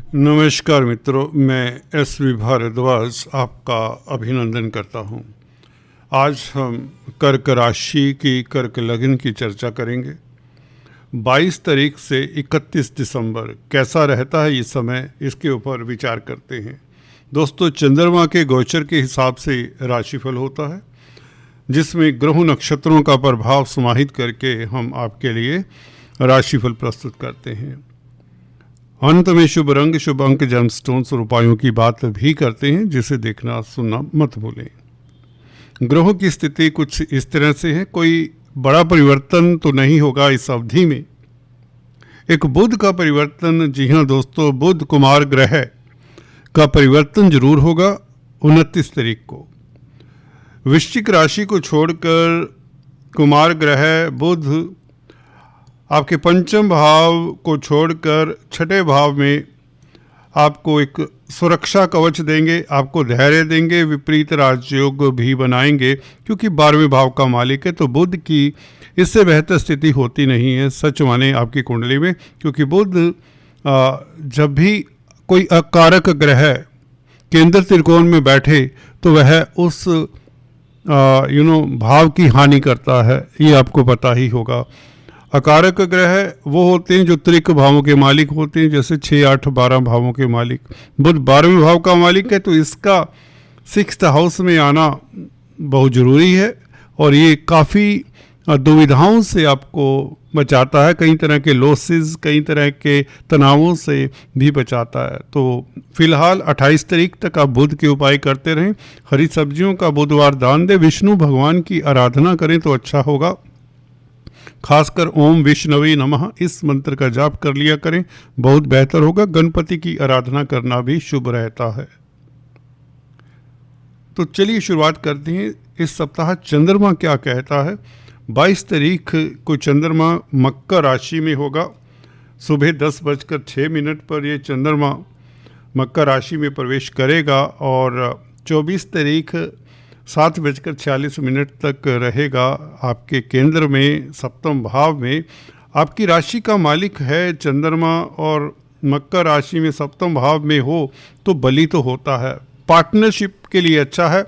नमस्कार मित्रों, मैं एस.वी. भारद्वाज आपका अभिनंदन करता हूं। आज हम कर्क राशि की कर्क लग्न की चर्चा करेंगे। 22 तारीख से 31 दिसंबर कैसा रहता है ये समय, इसके ऊपर विचार करते हैं। दोस्तों, चंद्रमा के गोचर के हिसाब से राशिफल होता है, जिसमें ग्रहों नक्षत्रों का प्रभाव समाहित करके हम आपके लिए राशिफल प्रस्तुत करते हैं। अंत में शुभ रंग, शुभ अंक, जेमस्टोन्स और उपायों की बात भी करते हैं, जिसे देखना सुनना मत भूलें। ग्रहों की स्थिति कुछ इस तरह से है। कोई बड़ा परिवर्तन तो नहीं होगा इस अवधि में। एक बुध का परिवर्तन, जी हाँ दोस्तों, बुध कुमार ग्रह का परिवर्तन जरूर होगा 29 तारीख को। वृश्चिक राशि को छोड़कर कुमार ग्रह बुध आपके पंचम भाव को छोड़कर छठे भाव में आपको एक सुरक्षा कवच देंगे, आपको धैर्य देंगे, विपरीत राजयोग भी बनाएंगे, क्योंकि 12वें भाव का मालिक है। तो बुध की इससे बेहतर स्थिति होती नहीं है सच माने आपकी कुंडली में, क्योंकि बुध जब भी कोई अकारक ग्रह केंद्र त्रिकोण में बैठे तो वह उस भाव की हानि करता है, ये आपको पता ही होगा। अकारक ग्रह वो होते हैं जो त्रिक भावों के मालिक होते हैं, जैसे 6, 8, 12 भावों के मालिक। बुध 12वें भाव का मालिक है, तो इसका 6th हाउस में आना बहुत ज़रूरी है, और ये काफ़ी दुविधाओं से आपको बचाता है, कई तरह के लॉसेस, कई तरह के तनावों से भी बचाता है। तो फिलहाल 28 तारीख तक आप बुध के उपाय करते रहें। हरी सब्जियों का बुधवार दान दें, विष्णु भगवान की आराधना करें तो अच्छा होगा। खासकर ओम विष्णवे नमः इस मंत्र का जाप कर लिया करें, बहुत बेहतर होगा। गणपति की आराधना करना भी शुभ रहता है। तो चलिए शुरुआत करते हैं। इस सप्ताह चंद्रमा क्या कहता है। 22 तारीख को चंद्रमा मकर राशि में होगा। सुबह 10:06 पर यह चंद्रमा मकर राशि में प्रवेश करेगा और 24 तारीख 7:46 तक रहेगा आपके केंद्र में, सप्तम भाव में। आपकी राशि का मालिक है चंद्रमा, और मकर राशि में सप्तम भाव में हो तो बली तो होता है। पार्टनरशिप के लिए अच्छा है।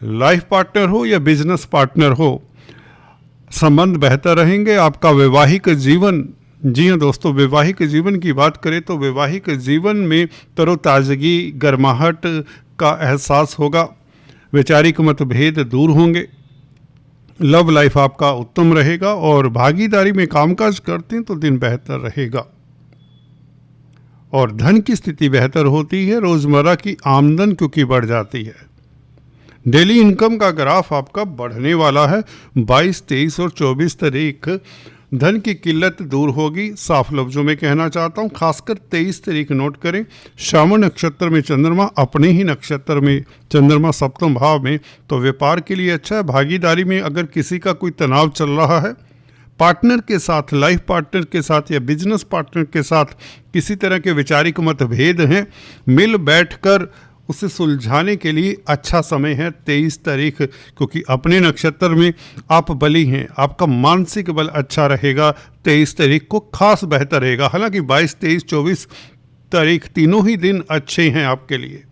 लाइफ पार्टनर हो या बिजनेस पार्टनर हो, संबंध बेहतर रहेंगे। आपका वैवाहिक जीवन, जी हाँ दोस्तों, वैवाहिक जीवन की बात करें तो वैवाहिक जीवन में तरोताज़गी, गर्माहट का एहसास होगा। वैचारिक मतभेद दूर होंगे। लव लाइफ आपका उत्तम रहेगा, और भागीदारी में कामकाज करते हैं तो दिन बेहतर रहेगा। और धन की स्थिति बेहतर होती है। रोजमर्रा की आमदन क्योंकि बढ़ जाती है। डेली इनकम का ग्राफ आपका बढ़ने वाला है। 22, 23 और 24 तारीख धन की किल्लत दूर होगी, साफ लफ्जों में कहना चाहता हूँ। खासकर 23 तारीख नोट करें, श्रावण नक्षत्र में चंद्रमा, अपने ही नक्षत्र में चंद्रमा सप्तम भाव में, तो व्यापार के लिए अच्छा है। भागीदारी में अगर किसी का कोई तनाव चल रहा है, पार्टनर के साथ, लाइफ पार्टनर के साथ या बिजनेस पार्टनर के साथ किसी तरह के वैचारिक मतभेद हैं, मिल बैठकर उसे सुलझाने के लिए अच्छा समय है 23 तारीख, क्योंकि अपने नक्षत्र में आप बली हैं। आपका मानसिक बल अच्छा रहेगा 23 तारीख को, खास बेहतर रहेगा। हालांकि 22, 23, 24 तारीख तीनों ही दिन अच्छे हैं आपके लिए।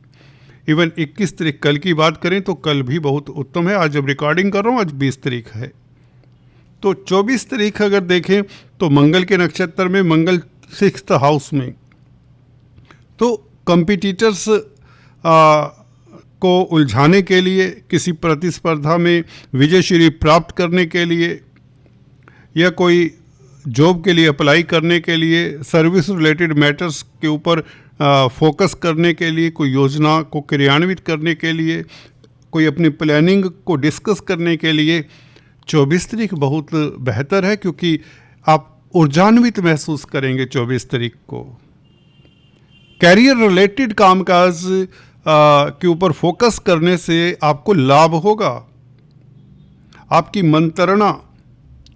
इवन 21 तारीख कल की बात करें तो कल भी बहुत उत्तम है। आज जब रिकॉर्डिंग कर रहा हूँ, आज 20 तारीख है। तो 24 तारीख अगर देखें तो मंगल के नक्षत्र में, मंगल 6th हाउस में, तो कंपिटिटर्स को उलझाने के लिए, किसी प्रतिस्पर्धा में विजयश्री प्राप्त करने के लिए, या कोई जॉब के लिए अप्लाई करने के लिए, सर्विस रिलेटेड मैटर्स के ऊपर फोकस करने के लिए, कोई योजना को क्रियान्वित करने के लिए, कोई अपनी प्लानिंग को डिस्कस करने के लिए 24 तारीख बहुत बेहतर है, क्योंकि आप ऊर्जान्वित महसूस करेंगे 24 तारीख को। कैरियर रिलेटेड कामकाज के ऊपर फोकस करने से आपको लाभ होगा। आपकी मंत्रणा,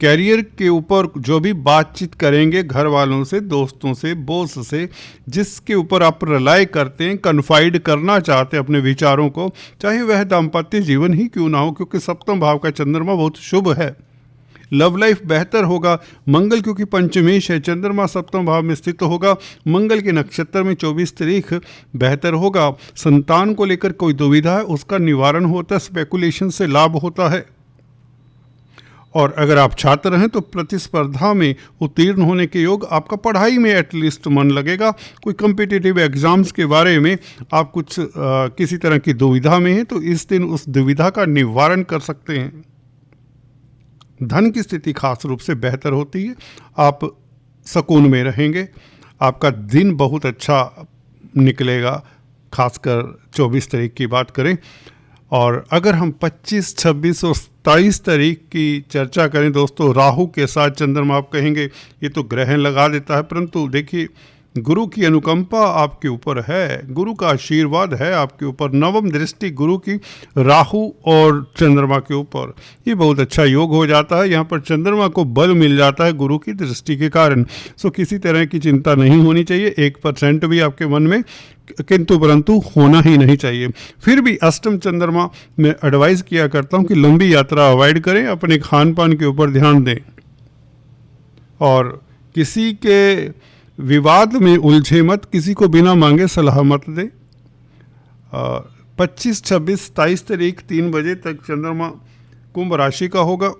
कैरियर के ऊपर जो भी बातचीत करेंगे घर वालों से, दोस्तों से, बॉस से, जिसके ऊपर आप रिलाय करते हैं, कन्फाइड करना चाहते हैं अपने विचारों को, चाहे वह दाम्पत्य जीवन ही क्यों ना हो, क्योंकि सप्तम भाव का चंद्रमा बहुत शुभ है। लव लाइफ बेहतर होगा। मंगल क्योंकि पंचमेश है, चंद्रमा सप्तम भाव में स्थित होगा, मंगल के नक्षत्र में 24 तारीख बेहतर होगा। संतान को लेकर कोई दुविधा है उसका निवारण होता है, स्पेकुलेशन से लाभ होता है। और अगर आप छात्र हैं तो प्रतिस्पर्धा में उत्तीर्ण होने के योग, आपका पढ़ाई में एटलीस्ट मन लगेगा। कोई कॉम्पिटिटिव एग्जाम्स के बारे में आप कुछ किसी तरह की दुविधा में हैं तो इस दिन उस दुविधा का निवारण कर सकते हैं। धन की स्थिति खास रूप से बेहतर होती है, आप सुकून में रहेंगे, आपका दिन बहुत अच्छा निकलेगा, खासकर 24 तारीख की बात करें। और अगर हम 25, 26 और 27 तारीख की चर्चा करें दोस्तों, राहु के साथ चंद्रमा, आप कहेंगे ये तो ग्रहण लगा देता है, परंतु देखिए गुरु की अनुकंपा आपके ऊपर है, गुरु का आशीर्वाद है आपके ऊपर, नवम दृष्टि गुरु की राहु और चंद्रमा के ऊपर, ये बहुत अच्छा योग हो जाता है। यहाँ पर चंद्रमा को बल मिल जाता है गुरु की दृष्टि के कारण। सो किसी तरह की चिंता नहीं होनी चाहिए, 1% भी आपके मन में किंतु परंतु होना ही नहीं चाहिए। फिर भी अष्टम चंद्रमा में एडवाइस किया करता हूँ कि लंबी यात्रा अवॉइड करें, अपने खान पान के ऊपर ध्यान दें और किसी के विवाद में उलझे मत, किसी को बिना मांगे सलाह मत दें। 25, 26, 27 तारीख 3 बजे तक चंद्रमा कुंभ राशि का होगा।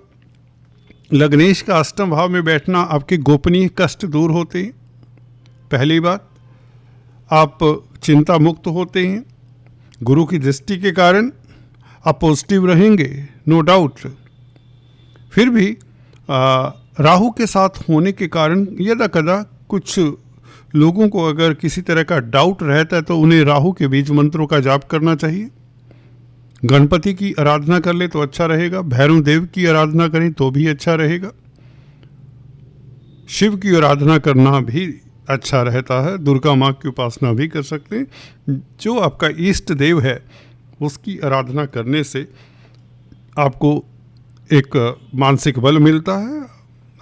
लग्नेश का अष्टम भाव में बैठना आपके गोपनीय कष्ट दूर होते हैं। पहली बात, आप चिंता मुक्त होते हैं, गुरु की दृष्टि के कारण आप पॉजिटिव रहेंगे, नो डाउट। फिर भी राहु के साथ होने के कारण यदा कदा कुछ लोगों को अगर किसी तरह का डाउट रहता है तो उन्हें राहु के बीज मंत्रों का जाप करना चाहिए। गणपति की आराधना कर ले तो अच्छा रहेगा, भैरव देव की आराधना करें तो भी अच्छा रहेगा, शिव की आराधना करना भी अच्छा रहता है, दुर्गा माँ की उपासना भी कर सकते हैं। जो आपका इष्ट देव है उसकी आराधना करने से आपको एक मानसिक बल मिलता है,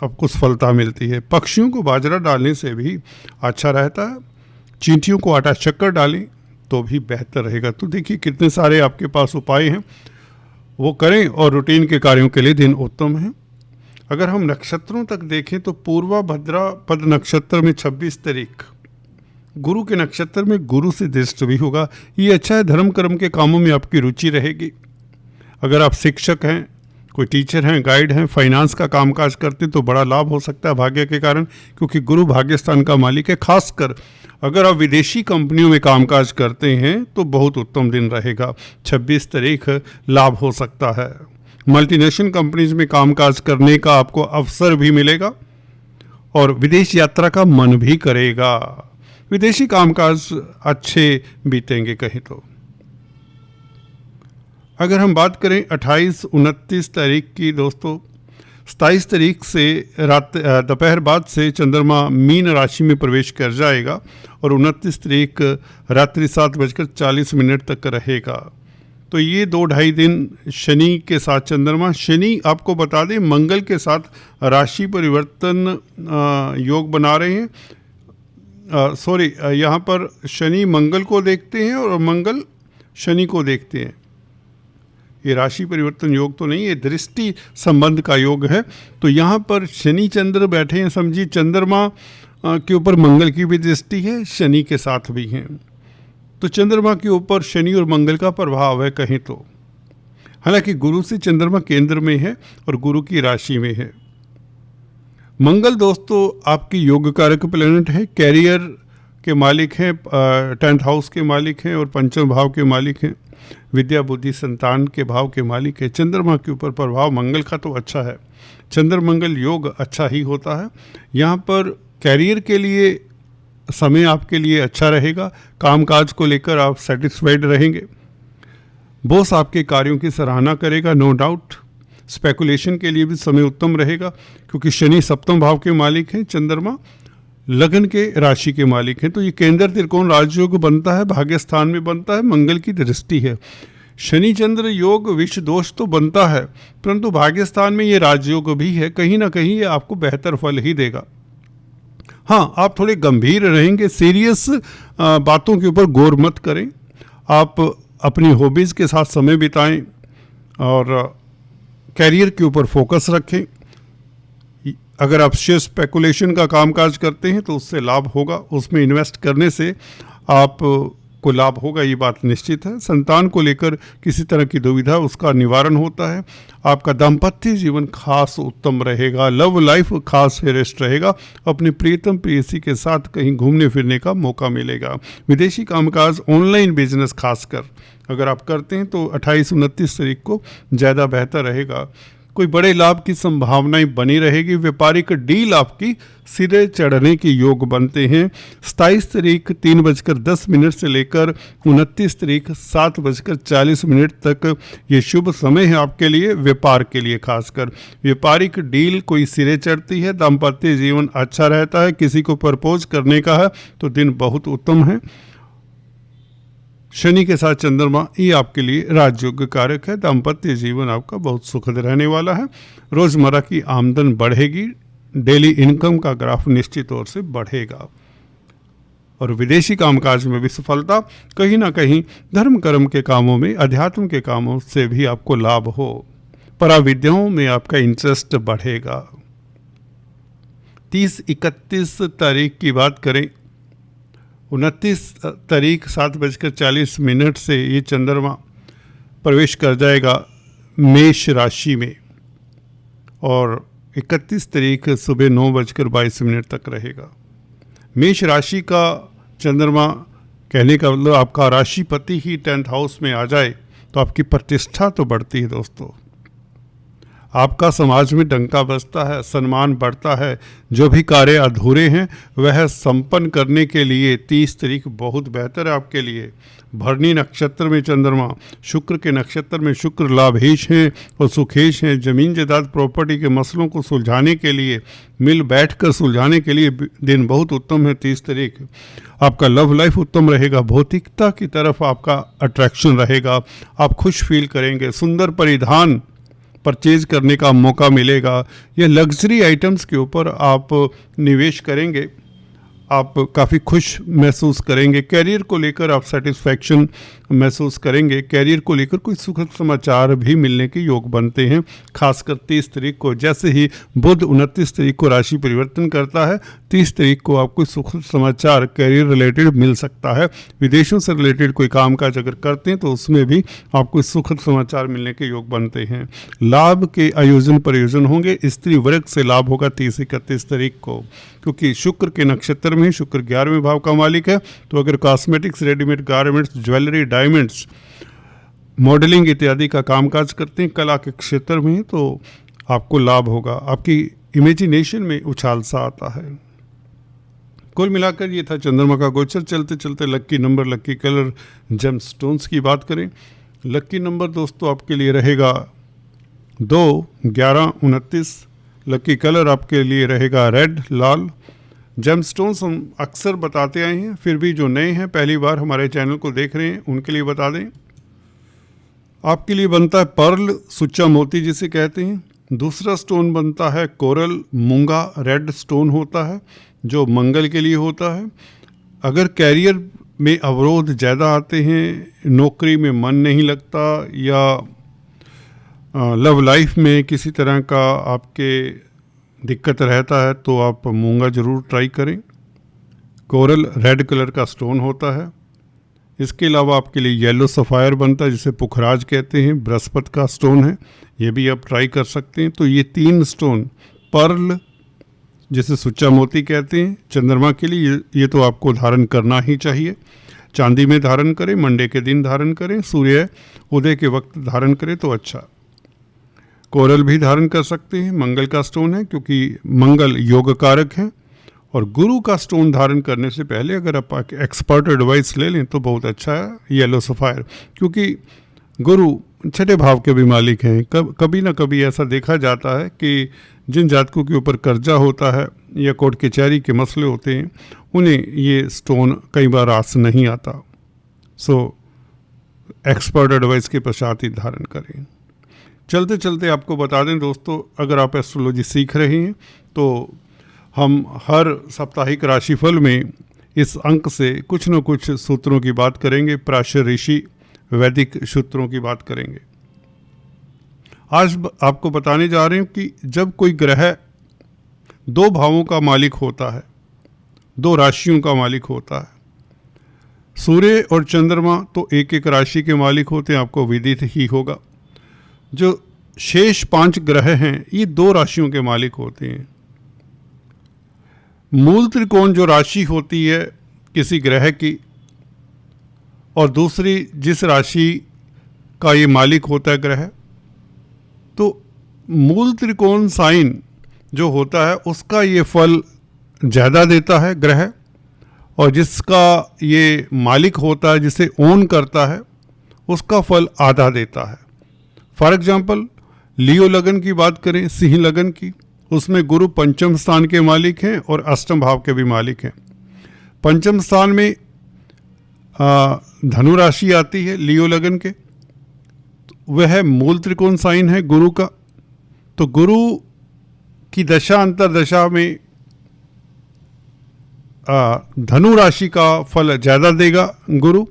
आपको सफलता मिलती है। पक्षियों को बाजरा डालने से भी अच्छा रहता है, चींटियों को आटा शक्कर डालें तो भी बेहतर रहेगा। तो देखिए कितने सारे आपके पास उपाय हैं, वो करें और रूटीन के कार्यों के लिए दिन उत्तम है। अगर हम नक्षत्रों तक देखें तो पूर्वा भद्रापद नक्षत्र में 26 तारीख गुरु के नक्षत्र में गुरु से दृष्टि भी होगा, ये अच्छा है। धर्म कर्म के कामों में आपकी रुचि रहेगी। अगर आप शिक्षक हैं, कोई टीचर हैं, गाइड हैं, फाइनेंस का कामकाज करते तो बड़ा लाभ हो सकता है भाग्य के कारण, क्योंकि गुरु भाग्यस्थान का मालिक है। खासकर अगर आप विदेशी कंपनियों में कामकाज करते हैं तो बहुत उत्तम दिन रहेगा। 26 तारीख लाभ हो सकता है। मल्टीनेशनल कंपनीज में कामकाज करने का आपको अवसर भी मिलेगा और विदेश यात्रा का मन भी करेगा। विदेशी कामकाज अच्छे बीतेंगे कहीं तो। अगर हम बात करें 28, 29 तारीख की दोस्तों, 27 तारीख से दोपहर बाद से चंद्रमा मीन राशि में प्रवेश कर जाएगा और 29 तारीख रात्रि 7:40 तक रहेगा। तो ये 2-2.5 दिन शनि के साथ चंद्रमा, शनि आपको बता दें मंगल के साथ राशि परिवर्तन योग बना रहे हैं। यहाँ पर शनि मंगल को देखते हैं और मंगल शनि को देखते हैं। ये राशि परिवर्तन योग तो नहीं, ये दृष्टि संबंध का योग है। तो यहाँ पर शनि चंद्र बैठे हैं, समझिए चंद्रमा के ऊपर मंगल की भी दृष्टि है, शनि के साथ भी हैं। तो चंद्रमा के ऊपर शनि और मंगल का प्रभाव है कहीं तो। हालांकि गुरु से चंद्रमा केंद्र में है और गुरु की राशि में है। मंगल दोस्तों आपकी योग कारक प्लैनेट है, कैरियर के मालिक हैं, 10th हाउस के मालिक हैं और पंचम भाव के मालिक हैं, विद्या बुद्धि संतान के भाव के मालिक है। चंद्रमा के ऊपर प्रभाव मंगल का तो अच्छा है, चंद्र मंगल योग अच्छा ही होता है। यहाँ पर कैरियर के लिए समय आपके लिए अच्छा रहेगा, कामकाज को लेकर आप सेटिस्फाइड रहेंगे, बॉस आपके कार्यों की सराहना करेगा, नो डाउट। स्पेकुलेशन के लिए भी समय उत्तम रहेगा क्योंकि शनि सप्तम भाव के मालिक हैं, चंद्रमा लगन के राशि के मालिक हैं। तो ये केंद्र त्रिकोण राजयोग बनता है, भाग्य स्थान में बनता है, मंगल की दृष्टि है। शनि चंद्र योग विष दोष तो बनता है, परंतु भाग्य स्थान में ये राजयोग भी है, कहीं ना कहीं ये आपको बेहतर फल ही देगा। हाँ, आप थोड़े गंभीर रहेंगे, सीरियस बातों के ऊपर गौर मत करें, आप अपनी हॉबीज़ के साथ समय बिताएं और कैरियर के ऊपर फोकस रखें। अगर आप शेयर स्पेकुलेशन का कामकाज करते हैं तो उससे लाभ होगा, उसमें इन्वेस्ट करने से आप को लाभ होगा, ये बात निश्चित है। संतान को लेकर किसी तरह की दुविधा उसका निवारण होता है। आपका दाम्पत्य जीवन खास उत्तम रहेगा, लव लाइफ खास श्रेष्ठ रहेगा। अपने प्रियतम प्रेयसी के साथ कहीं घूमने फिरने का मौका मिलेगा। विदेशी कामकाज, ऑनलाइन बिजनेस खासकर अगर आप करते हैं तो 28-29 तारीख को ज़्यादा बेहतर रहेगा। कोई बड़े लाभ की संभावनाएं बनी रहेगी। व्यापारिक डील आपकी सिरे चढ़ने के योग बनते हैं। 27 तारीख 3:10 से लेकर 29 तारीख 7:40 तक ये शुभ समय है आपके लिए, व्यापार के लिए खासकर। व्यापारिक डील कोई सिरे चढ़ती है, दाम्पत्य जीवन अच्छा रहता है। किसी को प्रपोज करने का है तो दिन बहुत उत्तम है। शनि के साथ चंद्रमा ये आपके लिए राजयोग कारक है। दाम्पत्य जीवन आपका बहुत सुखद रहने वाला है। रोजमर्रा की आमदन बढ़ेगी, डेली इनकम का ग्राफ निश्चित तौर से बढ़ेगा। और विदेशी कामकाज में भी सफलता, कहीं ना कहीं धर्म कर्म के कामों में, अध्यात्म के कामों से भी आपको लाभ हो। पराविद्याओं में आपका इंटरेस्ट बढ़ेगा। 30-31 तारीख की बात करें, 29 तारीख 7:40 से ये चंद्रमा प्रवेश कर जाएगा मेष राशि में और 31 तारीख सुबह 9:22 तक रहेगा। मेष राशि का चंद्रमा कहने का मतलब आपका राशिपति ही 10th हाउस में आ जाए तो आपकी प्रतिष्ठा तो बढ़ती है दोस्तों। आपका समाज में डंका बजता है, सम्मान बढ़ता है। जो भी कार्य अधूरे हैं वह संपन्न करने के लिए 30 तारीख बहुत बेहतर है आपके लिए। भरणी नक्षत्र में चंद्रमा, शुक्र के नक्षत्र में शुक्र लाभेश हैं और सुखेश हैं। जमीन जायदाद प्रॉपर्टी के मसलों को सुलझाने के लिए, मिल बैठकर सुलझाने के लिए दिन बहुत उत्तम है 30 तारीख। आपका लव लाइफ उत्तम रहेगा। भौतिकता की तरफ आपका अट्रैक्शन रहेगा। आप खुश फील करेंगे। सुंदर परिधान परचेज करने का मौका मिलेगा। ये लग्जरी आइटम्स के ऊपर आप निवेश करेंगे, आप काफ़ी खुश महसूस करेंगे। कैरियर को लेकर आप सेटिस्फैक्शन महसूस करेंगे। कैरियर को लेकर कोई सुखद समाचार भी मिलने के योग बनते हैं, खासकर 30 तारीख को। जैसे ही बुध 29 तारीख को राशि परिवर्तन करता है, 30 तारीख को आपको सुखद समाचार कैरियर रिलेटेड मिल सकता है। विदेशों से रिलेटेड कोई कामकाज अगर करते हैं तो उसमें भी आपको सुखद समाचार मिलने के योग बनते हैं। लाभ के आयोजन प्रयोजन होंगे। स्त्री वर्ग से लाभ होगा 30-31 तारीख को, क्योंकि शुक्र के नक्षत्र में, शुक्र 11वें भाव का मालिक है। तो अगर cosmetics, readymade garments, jewellery, diamonds, modelling इत्यादि का कामकाज करते हैं, कला के क्षेत्र में, तो आपको लाभ होगा। आपकी इमेजिनेशन में उछाल सा आता है। कुल मिलाकर ये था चंद्रमा का गोचर। चलते चलते लक्की नंबर, लक्की कलर, जेम स्टोन्स की बात करें। लक्की नंबर दोस्तों आपके लिए रहेगा 2, 11, 29। लक्की कलर आपके लिए रहेगा रेड, लाल। जेम स्टोन्स हम अक्सर बताते आए हैं, फिर भी जो नए हैं, पहली बार हमारे चैनल को देख रहे हैं, उनके लिए बता दें। आपके लिए बनता है पर्ल, सुच्चा मोती जिसे कहते हैं। दूसरा स्टोन बनता है कोरल, मूंगा रेड स्टोन होता है जो मंगल के लिए होता है। अगर कैरियर में अवरोध ज़्यादा आते हैं, नौकरी में मन नहीं लगता, या लव लाइफ में किसी तरह का आपके दिक्कत रहता है, तो आप मूंगा ज़रूर ट्राई करें। कोरल रेड कलर का स्टोन होता है। इसके अलावा आपके लिए येलो सफ़ायर बनता है जिसे पुखराज कहते हैं, बृहस्पति का स्टोन है, ये भी आप ट्राई कर सकते हैं। तो ये 3 स्टोन, पर्ल जिसे सुच्चा मोती कहते हैं, चंद्रमा के लिए ये तो आपको धारण करना ही चाहिए। चांदी में धारण करें, मंडे के दिन धारण करें, सूर्य उदय के वक्त धारण करें तो अच्छा। कोरल भी धारण कर सकते हैं, मंगल का स्टोन है क्योंकि मंगल योग कारक है। और गुरु का स्टोन धारण करने से पहले अगर आप एक्सपर्ट एडवाइस ले लें तो बहुत अच्छा है येलो सफ़ायर, क्योंकि गुरु 6ठे भाव के भी मालिक हैं। कभी ना कभी ऐसा देखा जाता है कि जिन जातकों के ऊपर कर्जा होता है या कोर्ट कचहरी के मसले होते हैं, उन्हें ये स्टोन कई बार आस नहीं आता। सो एक्सपर्ट एडवाइस के पश्चात ही धारण करें। चलते चलते आपको बता दें दोस्तों, अगर आप एस्ट्रोलॉजी सीख रहे हैं तो हम हर साप्ताहिक राशिफल में इस अंक से कुछ न कुछ सूत्रों की बात करेंगे। प्राचीन ऋषि वैदिक सूत्रों की बात करेंगे। आज आपको बताने जा रहे हैं कि जब कोई ग्रह दो भावों का मालिक होता है, दो राशियों का मालिक होता है। सूर्य और चंद्रमा तो एक एक राशि के मालिक होते हैं, आपको विदित ही होगा। जो शेष 5 ग्रह हैं ये 2 राशियों के मालिक होते हैं। मूल त्रिकोण जो राशि होती है किसी ग्रह की, और दूसरी जिस राशि का ये मालिक होता है ग्रह, तो मूल त्रिकोण साइन जो होता है उसका ये फल ज़्यादा देता है ग्रह, और जिसका ये मालिक होता है, जिसे ओन करता है, उसका फल आधा देता है। फॉर एग्जाम्पल लियो लगन की बात करें, सिंह लगन की, उसमें गुरु पंचम स्थान के मालिक हैं और अष्टम भाव के भी मालिक हैं। पंचम स्थान में धनु राशि आती है लियो लगन के, वह मूल त्रिकोण साइन है गुरु का। तो गुरु की दशा अंतरदशा में धनु राशि का फल ज़्यादा देगा गुरु।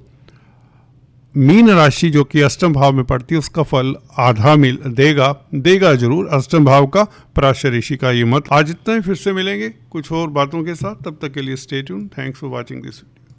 मीन राशि जो कि अष्टम भाव में पड़ती है उसका फल आधा देगा जरूर अष्टम भाव का। पराशर ऋषि का ये मत। आज इतना ही, फिर से मिलेंगे कुछ और बातों के साथ। तब तक के लिए stay tuned. Thanks for watching this video.